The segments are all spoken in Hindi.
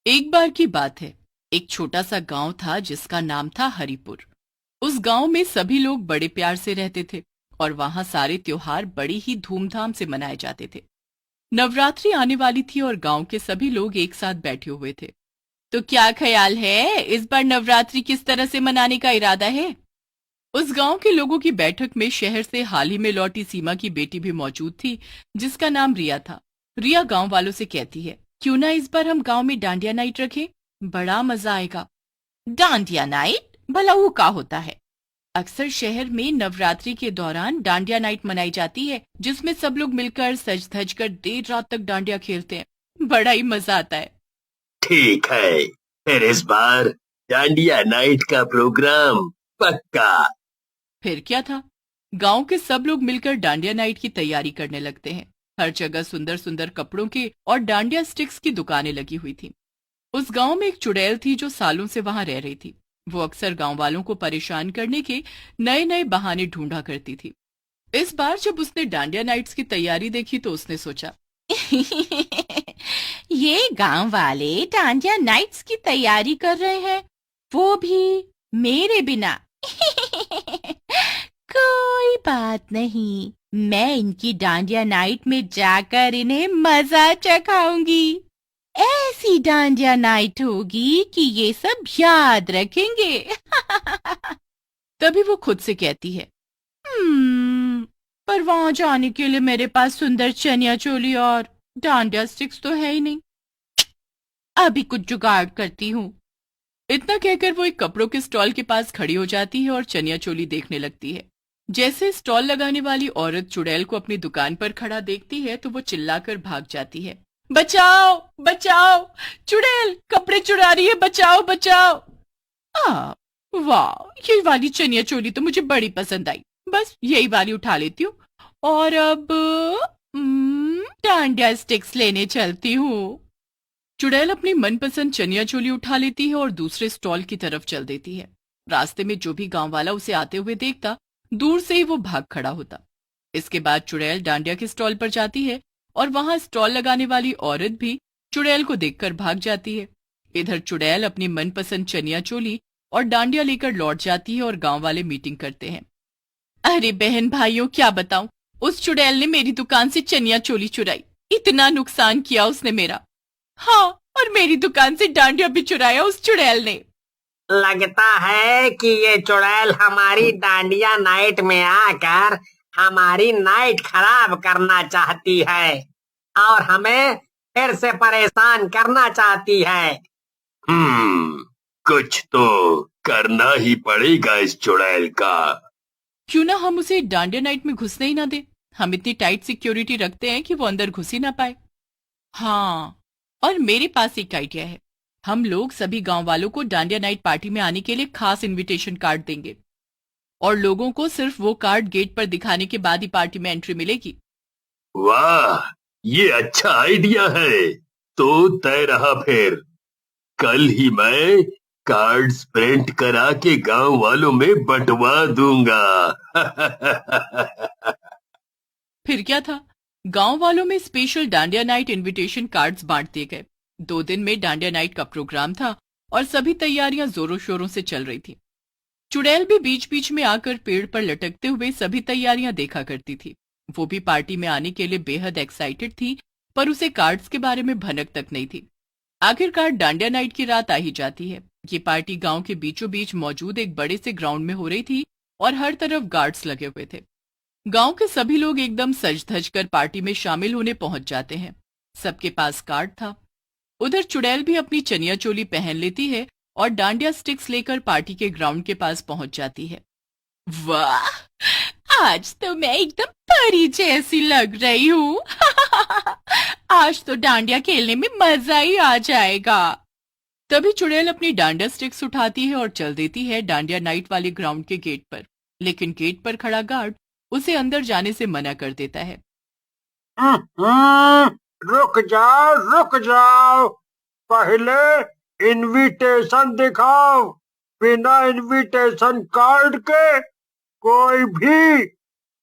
एक बार की बात है। एक छोटा सा गांव था जिसका नाम था हरिपुर। उस गांव में सभी लोग बड़े प्यार से रहते थे और वहां सारे त्योहार बड़ी ही धूमधाम से मनाए जाते थे। नवरात्रि आने वाली थी और गांव के सभी लोग एक साथ बैठे हुए थे। तो क्या ख्याल है, इस बार नवरात्रि किस तरह से मनाने का इरादा है? उस गांव के लोगों की बैठक में शहर से हाल ही में लौटी सीमा की बेटी भी मौजूद थी, जिसका नाम रिया था। रिया गांव वालों से कहती है, क्यों ना इस बार हम गांव में डांडिया नाइट रखें, बड़ा मजा आएगा। डांडिया नाइट भला वो क्या होता है? अक्सर शहर में नवरात्रि के दौरान डांडिया नाइट मनाई जाती है, जिसमें सब लोग मिलकर सज धज कर देर रात तक डांडिया खेलते हैं। बड़ा ही मजा आता है। ठीक है, फिर इस बार डांडिया नाइट का प्रोग्राम पक्का। फिर क्या था, गांव के सब लोग मिलकर डांडिया नाइट की तैयारी करने लगते हैं। हर जगह सुंदर सुंदर कपड़ों के और डांडिया स्टिक्स की दुकानें लगी हुई थी। उस गांव में एक चुड़ैल थी जो सालों से वहां रह रही थी। वो अक्सर गांव वालों को परेशान करने के नए नए बहाने ढूंढा करती थी। इस बार जब उसने डांडिया नाइट्स की तैयारी देखी तो उसने सोचा, ये गांव वाले डांडिया नाइट्स की तैयारी कर रहे हैं, वो भी मेरे बिना। कोई बात नहीं, मैं इनकी डांडिया नाइट में जाकर इन्हें मजा चखाऊंगी। ऐसी डांडिया नाइट होगी कि ये सब याद रखेंगे। तभी वो खुद से कहती है, पर वहां जाने के लिए मेरे पास सुंदर चनिया चोली और डांडिया स्टिक्स तो है ही नहीं। अभी कुछ जुगाड़ करती हूँ। इतना कहकर वो एक कपड़ों के स्टॉल के पास खड़ी हो जाती है और चनिया चोली देखने लगती है। जैसे स्टॉल लगाने वाली औरत चुड़ैल को अपनी दुकान पर खड़ा देखती है तो वो चिल्लाकर भाग जाती है, बचाओ बचाओ, चुड़ैल कपड़े चुरा रही है, बचाओ बचाओ। वाह, ये वाली चनिया चोली तो मुझे बड़ी पसंद आई, बस यही वाली उठा लेती हूँ और अब डांडिया स्टिक्स लेने चलती हूँ। चुड़ैल अपनी मनपसंद चनिया चोली उठा लेती है और दूसरे स्टॉल की तरफ चल देती है। रास्ते में जो भी गांव वाला उसे आते हुए देखता, दूर से ही वो भाग खड़ा होता। इसके बाद चुड़ैल डांडिया के स्टॉल पर जाती है और वहां स्टॉल लगाने वाली औरत भी चुड़ैल को देखकर भाग जाती है। इधर चुड़ैल अपनी मनपसंद चनिया चोली और डांडिया लेकर लौट जाती है और गांव वाले मीटिंग करते हैं। अरे बहन भाइयों, क्या बताऊं, उस चुड़ैल ने मेरी दुकान से चनिया चोली चुराई। इतना नुकसान किया उसने मेरा। हाँ, और मेरी दुकान से डांडिया भी चुराया उस चुड़ैल ने। लगता है कि ये चुड़ैल हमारी डांडिया नाइट में आकर हमारी नाइट खराब करना चाहती है और हमें फिर से परेशान करना चाहती है। कुछ तो करना ही पड़ेगा इस चुड़ैल का। क्यों ना हम उसे डांडिया नाइट में घुसने ही ना दे। हम इतनी टाइट सिक्योरिटी रखते हैं कि वो अंदर घुस ही ना पाए। हाँ, और मेरे पास एक आइडिया है। हम लोग सभी गांव वालों को डांडिया नाइट पार्टी में आने के लिए खास इनविटेशन कार्ड देंगे और लोगों को सिर्फ वो कार्ड गेट पर दिखाने के बाद ही पार्टी में एंट्री मिलेगी। वाह, ये अच्छा आइडिया है। तो तय रहा फिर। कल ही मैं कार्ड्स प्रिंट करा के गांव वालों में बंटवा दूंगा। फिर क्या था, गांव वालों में special dandiya night invitation cards बांट दिए गए। 2 दिन में डांडिया नाइट का प्रोग्राम था और सभी तैयारियां जोरों शोरों से चल रही थी। चुड़ैल भी बीच बीच में आकर पेड़ पर लटकते हुए सभी तैयारियां देखा करती थी। वो भी पार्टी में आने के लिए बेहद एक्साइटेड थी, पर उसे कार्ड्स के बारे में भनक तक नहीं थी। आखिरकार डांडिया नाइट की रात आ ही जाती है। ये पार्टी गांव के बीचों बीच मौजूद एक बड़े से ग्राउंड में हो रही थी और हर तरफ गार्ड्स लगे हुए थे। गांव के सभी लोग एकदम सज धज कर पार्टी में शामिल होने पहुंच जाते हैं। सबके पास कार्ड था। उधर चुड़ैल भी अपनी चनिया चोली पहन लेती है और डांडिया स्टिक्स लेकर पार्टी के ग्राउंड के पास पहुंच जाती है। वाह, आज तो मैं एकदम परी जैसी लग रही हूँ। आज तो डांडिया खेलने में मजा ही आ जाएगा। तभी चुड़ैल अपनी डांडिया स्टिक्स उठाती है और चल देती है डांडिया नाइट वाले ग्राउंड के गेट पर। लेकिन गेट पर खड़ा गार्ड उसे अंदर जाने से मना कर देता है। रुक जाओ, पहले इनविटेशन दिखाओ। बिना इनविटेशन कार्ड के कोई भी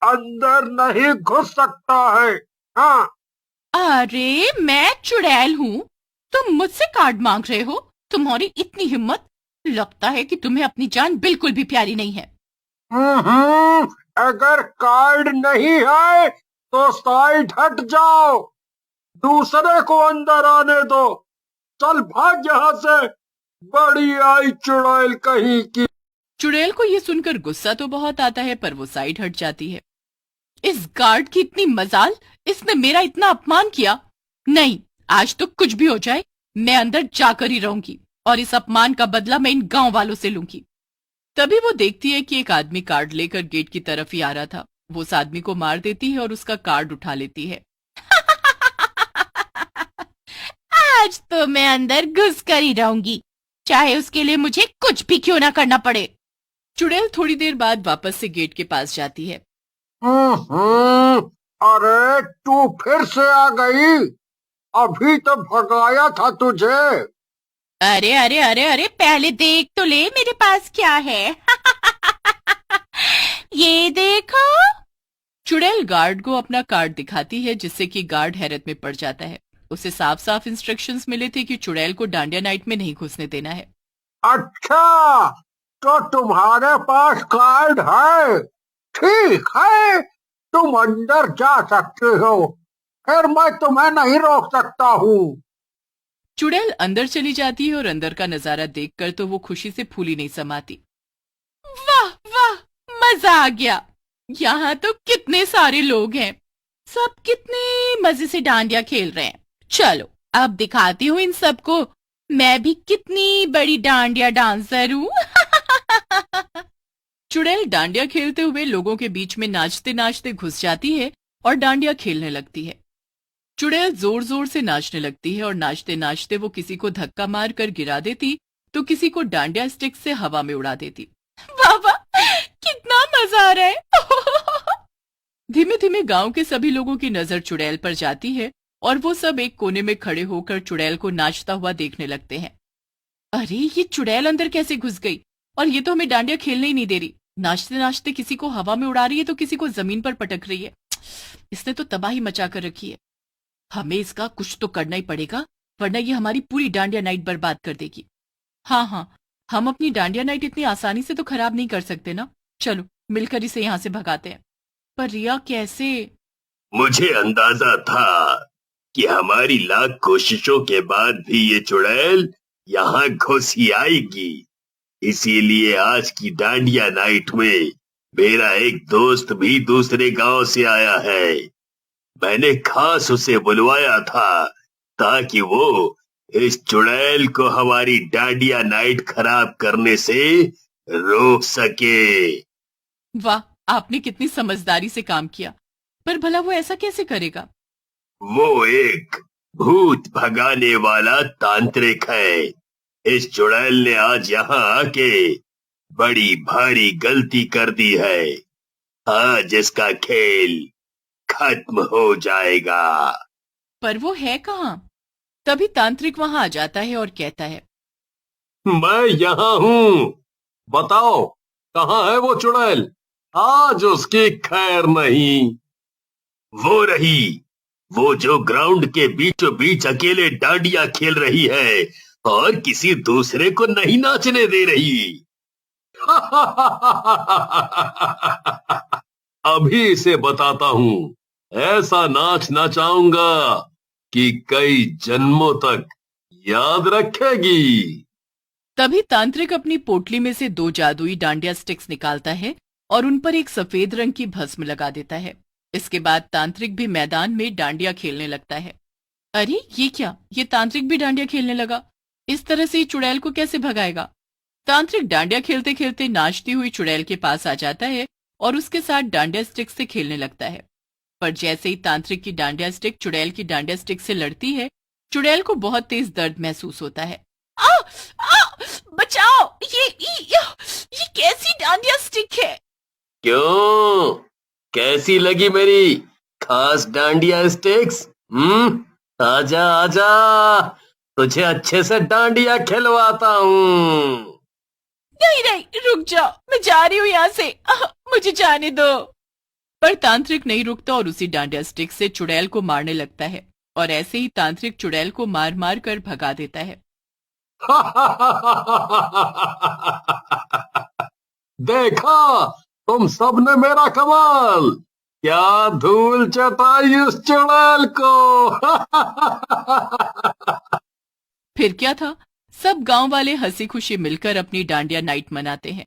अंदर नहीं घुस सकता है। हाँ, अरे मैं चुड़ैल हूँ, तुम मुझसे कार्ड मांग रहे हो? तुम्हारी इतनी हिम्मत! लगता है कि तुम्हें अपनी जान बिल्कुल भी प्यारी नहीं है। अगर कार्ड नहीं है तो साइड हट जाओ, दूसरे को अंदर आने दो। चल भाग यहाँ से, बड़ी आई चुड़ैल कहीं की। चुड़ैल को ये सुनकर गुस्सा तो बहुत आता है, पर वो साइड हट जाती है। इस गार्ड की इतनी मजाल, इसने मेरा इतना अपमान किया। नहीं, आज तो कुछ भी हो जाए, मैं अंदर जाकर ही रहूंगी और इस अपमान का बदला मैं इन गांव वालों से लूंगी। तभी वो देखती है कि एक आदमी कार्ड लेकर गेट की तरफ ही आ रहा था। वो उस आदमी को मार देती है और उसका कार्ड उठा लेती है। आज तो मैं अंदर घुस कर ही रहूंगी, चाहे उसके लिए मुझे कुछ भी क्यों ना करना पड़े। चुड़ैल थोड़ी देर बाद वापस से गेट के पास जाती है। अरे तू फिर से आ गई, अभी तो भगाया था तुझे। अरे अरे अरे अरे, पहले देख तो ले मेरे पास क्या है। ये देखो। चुड़ैल गार्ड को अपना कार्ड दिखाती है, जिससे कि गार्ड हैरत में पड़ जाता है। उसे साफ साफ इंस्ट्रक्शंस मिले थे कि चुड़ैल को डांडिया नाइट में नहीं घुसने देना है। अच्छा, तो तुम्हारे पास कार्ड है? ठीक है, तुम अंदर जा सकते हो, फिर मैं तुम्हें नहीं रोक सकता हूँ। चुड़ैल अंदर चली जाती है और अंदर का नजारा देखकर तो वो खुशी से फूली नहीं समाती। वाह वाह, मजा आ गया। यहाँ तो कितने सारे लोग हैं, सब कितने मजे से डांडिया खेल रहे हैं। चलो अब दिखाती हूँ इन सबको मैं भी कितनी बड़ी डांडिया डांसर हूँ। चुड़ैल डांडिया खेलते हुए लोगों के बीच में नाचते नाचते घुस जाती है और डांडिया खेलने लगती है। चुड़ैल जोर जोर से नाचने लगती है और नाचते नाचते वो किसी को धक्का मार कर गिरा देती तो किसी को डांडिया स्टिक से हवा में उड़ा देती। वाह वाह, कितना मजा आ रहा है। धीमे धीमे गांव के सभी लोगों की नजर चुड़ैल पर जाती है और वो सब एक कोने में खड़े होकर चुड़ैल को नाचता हुआ देखने लगते हैं। अरे ये चुड़ैल अंदर कैसे घुस गई, और ये तो हमें डांडिया खेलने ही नहीं दे रही। नाचते नाचते किसी को हवा में उड़ा रही है तो किसी को जमीन पर पटक रही है। इसने तो तबाही मचा कर रखी है। हमें इसका कुछ तो करना ही पड़ेगा, वरना ये हमारी पूरी डांडिया नाइट बर्बाद कर देगी। हाँ, हम अपनी डांडिया नाइट इतनी आसानी से तो खराब नहीं कर सकते ना। चलो मिलकर इसे यहाँ से भगाते हैं। पर रिया कैसे? मुझे अंदाजा था कि हमारी लाख कोशिशों के बाद भी ये चुड़ैल यहाँ घुस ही आएगी। इसीलिए आज की डांडिया नाइट में मेरा एक दोस्त भी दूसरे गांव से आया है। मैंने खास उसे बुलवाया था ताकि वो इस चुड़ैल को हमारी डांडिया नाइट खराब करने से रोक सके। वाह, आपने कितनी समझदारी से काम किया। पर भला वो ऐसा कैसे करेगा? वो एक भूत भगाने वाला तांत्रिक है। इस चुड़ैल ने आज यहाँ आके बड़ी भारी गलती कर दी है। आज इसका खेल खत्म हो जाएगा। पर वो है कहाँ? तभी तांत्रिक वहां आ जाता है और कहता है, मैं यहाँ हूँ, बताओ कहाँ है वो चुड़ैल? आज उसकी खैर नहीं। वो रही, वो जो ग्राउंड के बीचों बीच अकेले डांडिया खेल रही है और किसी दूसरे को नहीं नाचने दे रही। अभी इसे बताता हूँ, ऐसा नाच नचाऊंगा कि कई जन्मों तक याद रखेगी। तभी तांत्रिक अपनी पोटली में से 2 जादुई डांडिया स्टिक्स निकालता है और उन पर एक सफेद रंग की भस्म लगा देता है। इसके बाद तांत्रिक भी मैदान में डांडिया खेलने लगता है। अरे ये क्या, ये तांत्रिक भी डांडिया खेलने लगा। इस तरह से चुड़ैल को कैसे भगाएगा? तांत्रिक डांडिया खेलते खेलते नाचती हुई चुड़ैल के पास आ जाता है और उसके साथ डांडिया स्टिक से खेलने लगता है। पर जैसे ही तांत्रिक की डांडिया स्टिक चुड़ैल की डांडिया स्टिक से लड़ती है, चुड़ैल को बहुत तेज दर्द महसूस होता है। आ, आ, बचाओ, ये कैसी डांडिया स्टिक है? क्यों, कैसी लगी मेरी खास डांडिया स्टिक्स? आजा आजा, तुझे अच्छे से डांडिया खिलवाता हूँ। नहीं नहीं, रुक जाओ, मैं जा रही हूँ यहाँ से। मुझे जाने दो। पर तांत्रिक नहीं रुकता और उसी डांडिया स्टिक से चुड़ैल को मारने लगता है। और ऐसे ही तांत्रिक चुड़ैल को मार मार कर भगा देता है। देखा तुम सबने मेरा कमाल, क्या धूल चटाई उस चुड़ैल को। फिर क्या था, सब गांव वाले हंसी खुशी मिलकर अपनी डांडिया नाइट मनाते हैं।